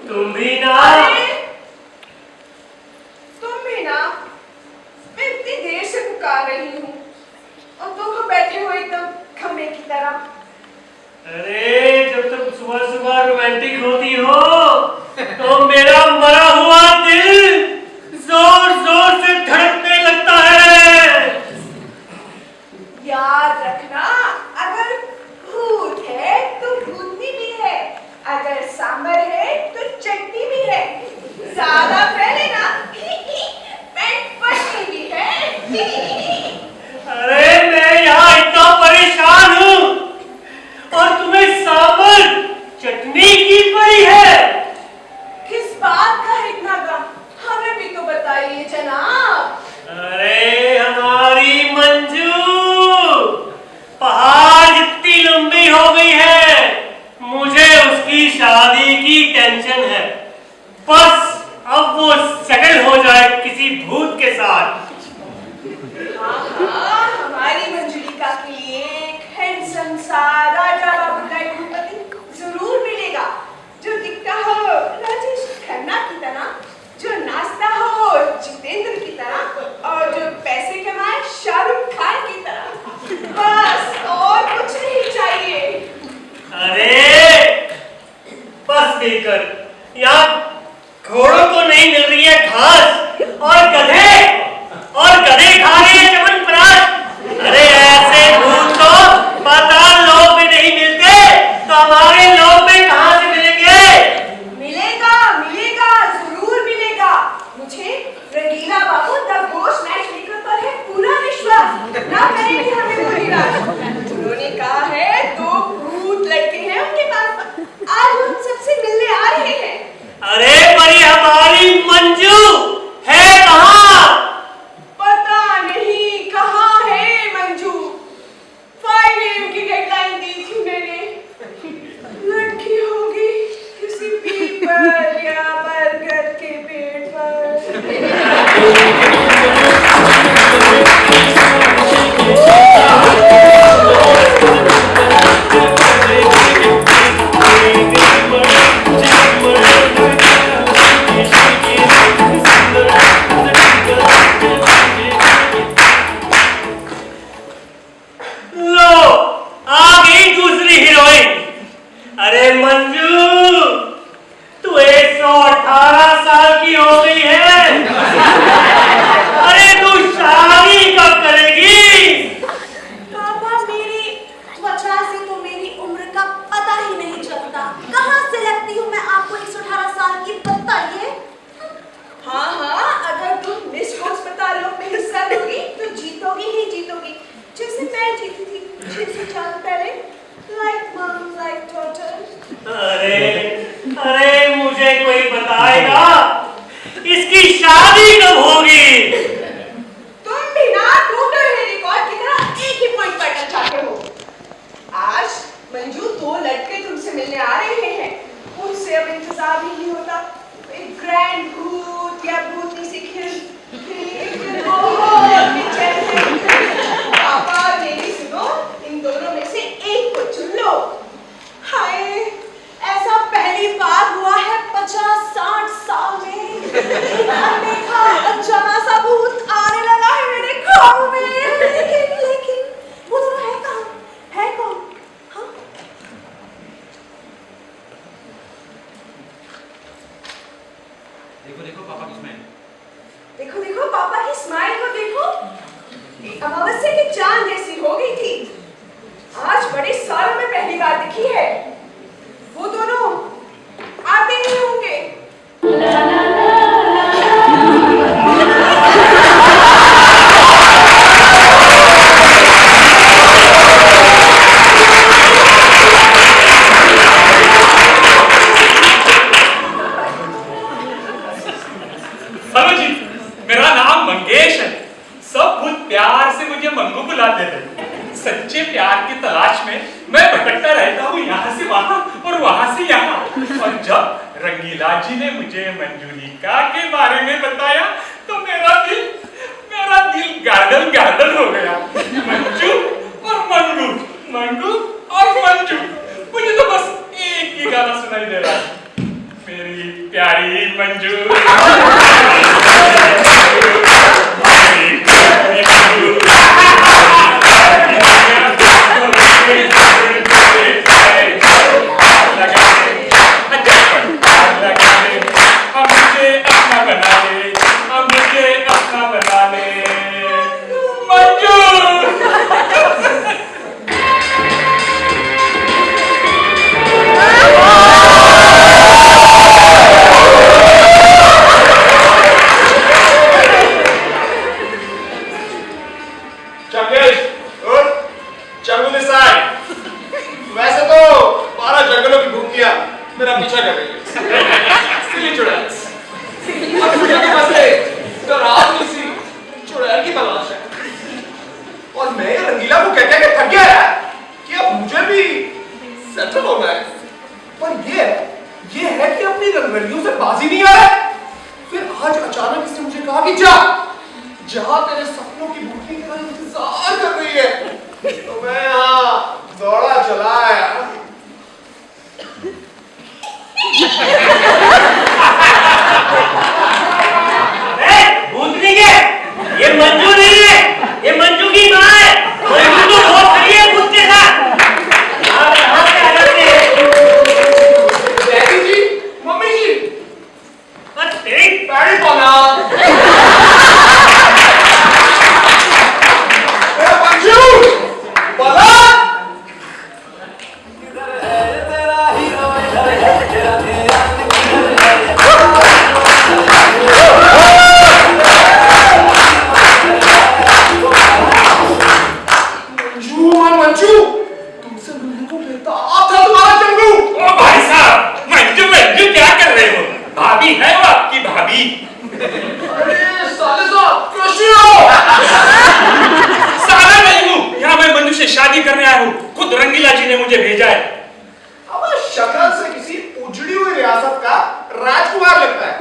तुम भी ना। तुम भी ना। मैं इतनी देर से पुकार रही हूँ और तुम बैठे हो एकदम खम्भे की तरह। अरे जब तुम सुबह सुबह रोमांटिक होती हो तो मेरा मरा हुआ दिल जोर जोर से धड़कने लगता है। याद रखना, अगर भूत है तो भूतनी भी है, अगर सांबर है तो चटनी भी है। ज्यादा फैले ना पेट पटनी भी है। अरे मैं यहाँ इतना परेशान हूँ और तुम्हें सांबर चटनी की पड़ी है। किस बात का है इतना गम, हमें भी तो बताइए जनाब। अरे हमारी मंजू पहाड़ जितनी लंबी हो गई है, मुझे उसकी शादी की टेंशन है। बस अब वो सेटल हो जाए किसी भूत के साथ। हाँ, हमारी मंजुलिका के लिए एक हैंडसम सा राजा बाबू टाइप पति जरूर मिलेगा, जो दिखता हो राजेश खन्ना की तरह, जो नाचता हो जितेंद्र की तरह और जो पैसे कमाए शाहरुख खान की तरह। बस और कुछ नहीं चाहिए। अरे बस बेकर, यहाँ घोड़ों को नहीं मिल रही है घास और गधे खा रहे हैं चमनप्राश। अरे ऐसे भूत तो पाताल लोक में नहीं मिलते तो हमारे लोक में कहाँ से मिलेंगे? मिलेगा मिलेगा, जरूर मिलेगा। मुझे रंगीला बाबू द घोष मैच मेकर पर है पूरा विश्वास। ना करेंगे हमें कोई निराश। उन्होंने कहा है दो भूत लड़के हैं उनके पास, आज हम सबसे मिलने आ रहे हैं। अरे परी हमारी मंजू है कहाँ? पता नहीं कहाँ है मंजू। 5 AM की डेडलाइन दी थी मैंने। लड़की होगी किसी पीपल या बरगद के पेड़ पर। अरे मंजू तू 118 साल की हो गई है। अरे तू शादी कब करेगी? पापा, मेरी त्वचा से तो मेरी उम्र का पता ही नहीं चलता। कहाँ से लगती हूँ मैं आपको 118 साल की, बताइए। हाँ, अगर तुम मिस अस्पतालों में हिस्सा लोगी तो जीतोगी ही जीतोगी, जैसे मैं जीती थी 6 साल पहले। Like mom, like daughter. अरे मुझे कोई बताएगा इसकी शादी कब होगी? तुम भी ना टोटल रिकॉर्ड की तरह एक ही पॉइंट पर अटक हो। आज मंजू 2 लड़के तुमसे मिलने आ रहे हैं, उनसे अब इंतजार भी नहीं होता। एक ग्रैंड भूत या भूतनी सी खिल पापा मेरी सुनो, इन दोनों में से एक को चुन लो। हाय, ऐसा पहली बार हुआ है 50-60 साल में। देखा अनजाना सा भूत आने लगा है मेरे ख्वाब में। लेकिन वो दोनों है कहाँ? है कौन? हाँ? देखो पापा की स्माइल। देखो पापा की स्माइल को देखो। अमावस्या की चांद जैसी हो गई थी। आज बड़े सालों में पहली बार दिखी है। वो दोनों आते ही होंगे। हेलो जी, मेरा नाम मंगेश है। सब भूत प्यार से मुझे मंगू बुलाते थे। सच्चे प्यार की तलाश में मैं भटकता रहता हूँ यहाँ से वहाँ और वहाँ से यहाँ। और जब रंगीला जी ने मुझे मंजुलिका के बारे में बताया तो मेरा दिल गार्डन हो गया। मंजू और मंगू, मंगू और मंजू, मुझे तो बस एक ही गाना सुनाई दे रहा है। मेरी सेटल होना है। पर ये है कि अपनी रंगरियों से बाजी नहीं आ रहा। फिर आज अचानक इसने मुझे कहा कि जा जहां तेरे सपनों की बुकिंग का इंतजार कर रही है, तो मैं यहाँ दौड़ा चला आया। भूतनी के ये मंजू नहीं है, ये मंजू की माँ है। मंजू तो बहुत खड़ी है खुद के साथ। आप कहाँ से आ जाते हैं? डैडी जी, मम्मी जी, बस तेरी पैरी पाना। मंजू, पला। मंजू, तुमसे मिलने को बेताब था तुम्हारा चंगू। ओ भाई साहब, मंजू क्या कर रहे हो? भाभी है वो आपकी भाभी। अरे साले साहब, कैसे हो? साला नहीं हूँ, यहाँ मैं मंजू से शादी करने आया हूँ। खुद रंगीला जी ने मुझे भेजा है। अब शक्ल से किसी उजड़ी हुई रियासत का राजकुमार लगता है।